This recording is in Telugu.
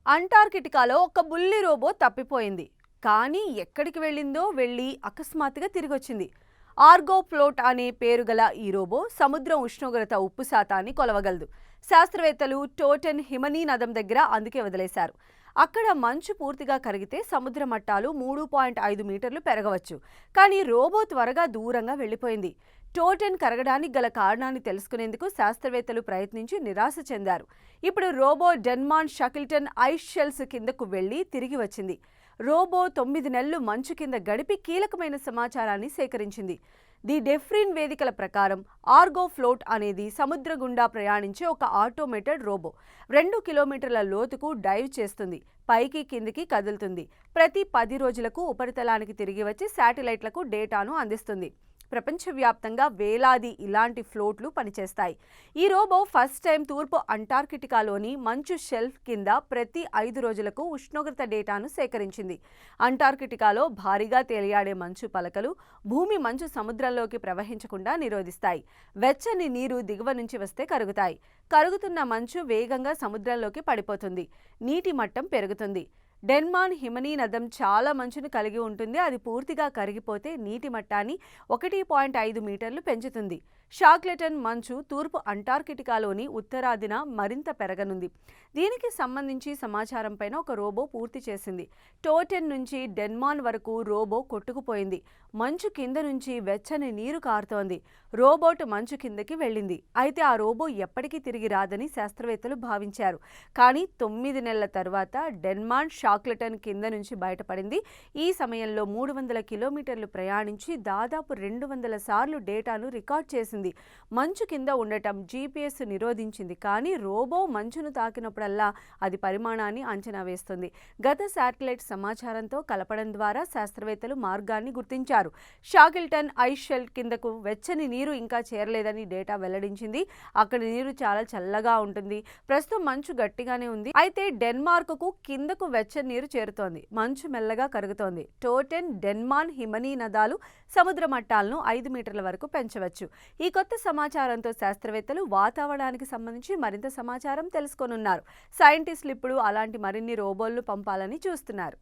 అంటార్కిటికాలో ఒక బుల్లి రోబో తప్పిపోయింది. కానీ ఎక్కడికి వెళ్ళిందో వెళ్ళి అకస్మాత్తుగా తిరిగొచ్చింది. ఆర్గో ఫ్లోట్ అనే పేరు గల ఈ రోబో సముద్రం ఉష్ణోగ్రత ఉప్పు శాతాన్ని కొలవగలదు. శాస్త్రవేత్తలు టోటెన్ హిమనీ నదం దగ్గర అందుకే వదిలేశారు. అక్కడ మంచు పూర్తిగా కరిగితే సముద్ర మట్టాలు 3.5 మీటర్లు పెరగవచ్చు. కానీ రోబో త్వరగా దూరంగా వెళ్ళిపోయింది. టోటెన్ కరగడానికి గల కారణాన్ని తెలుసుకునేందుకు శాస్త్రవేత్తలు ప్రయత్నించి నిరాశ చెందారు. ఇప్పుడు రోబో డెన్మాన్ షకిల్టన్ ఐస్ షెల్స్ కిందకు వెళ్లి తిరిగి వచ్చింది. రోబో 9 నెలలు మంచు కింద గడిపి కీలకమైన సమాచారాన్ని సేకరించింది. ది డెఫ్రిన్ వేదికల ప్రకారం ఆర్గో ఫ్లోట్ అనేది సముద్ర గుండా ప్రయాణించే ఒక ఆటోమేటెడ్ రోబో. 2 కిలోమీటర్ల లోతుకు డైవ్ చేస్తుంది, పైకి కిందికి కదులుతుంది. ప్రతి 10 రోజులకు ఉపరితలానికి తిరిగి వచ్చి శాటిలైట్లకు డేటాను అందిస్తుంది. ప్రపంచవ్యాప్తంగా వేలాది ఇలాంటి ఫ్లోట్లు పనిచేస్తాయి. ఈ రోబో ఫస్ట్ టైం తూర్పు అంటార్కిటికాలోని మంచు షెల్ఫ్ కింద ప్రతి 5 రోజులకు ఉష్ణోగ్రత డేటాను సేకరించింది. అంటార్కిటికాలో భారీగా తేలియాడే మంచు పలకలు భూమి మంచు సముద్రంలోకి ప్రవహించకుండా నిరోధిస్తాయి. వెచ్చని నీరు దిగువ నుంచి వస్తే కరుగుతాయి. కరుగుతున్న మంచు వేగంగా సముద్రంలోకి పడిపోతుంది. నీటి మట్టం పెరుగుతుంది. డెన్మాన్ హిమనీ నదం చాలా మంచును కలిగి ఉంటుంది. అది పూర్తిగా కరిగిపోతే నీటి మట్టాన్ని 1.5 మీటర్లు పెంచుతుంది. షాక్లెటన్ మంచు తూర్పు అంటార్కిటికాలోని ఉత్తరాదిన మరింత పెరగనుంది. దీనికి సంబంధించి సమాచారం పైన ఒక రోబో పూర్తి చేసింది. టోటెన్ నుంచి డెన్మాన్ వరకు రోబో కొట్టుకుపోయింది. మంచు కింద నుంచి వెచ్చని నీరు కారుతోంది. రోబోట్ మంచు కిందకి వెళ్ళింది. అయితే ఆ రోబో ఎప్పటికీ తిరిగి రాదని శాస్త్రవేత్తలు భావించారు. కానీ 9 నెలల తర్వాత డెన్మాన్ షాక్లెటన్ కింద నుంచి బయటపడింది. ఈ సమయంలో 300 కిలోమీటర్లు ప్రయాణించి దాదాపు 200 సార్లు డేటాను రికార్డ్ చేసింది. మంచు కింద ఉండటం జీపీఎస్ నిరోధించింది. కానీ రోబో మంచును తాకినప్పుడల్లా అది పరిమాణాన్ని అంచనా వేస్తుంది. గత శాటిలైట్ సమాచారంతో కలపడం ద్వారా శాస్త్రవేత్తలు మార్గాన్ని గుర్తించారు. షాకిల్టన్ ఐస్ షెల్ కిందకు వెచ్చని నీరు ఇంకా చేరలేదని డేటా వెల్లడించింది. అక్కడి నీరు చాలా చల్లగా ఉంటుంది. ప్రస్తుతం మంచు గట్టిగానే ఉంది. అయితే డెన్మార్క్కు కిందకు వెచ్చని నీరు చేరుతోంది. మంచు మెల్లగా కరుగుతోంది. టోటెన్, డెన్మాన్ హిమనీ నదాలు సముద్ర మట్టాలను 5 మీటర్ల వరకు పెంచవచ్చు. ఈ కొత్త సమాచారంతో శాస్త్రవేత్తలు వాతావరణానికి సంబంధించి మరింత సమాచారం తెలుసుకోనున్నారు. సైంటిస్టులు ఇప్పుడు అలాంటి మరిన్ని రోబోలను పంపాలని చూస్తున్నారు.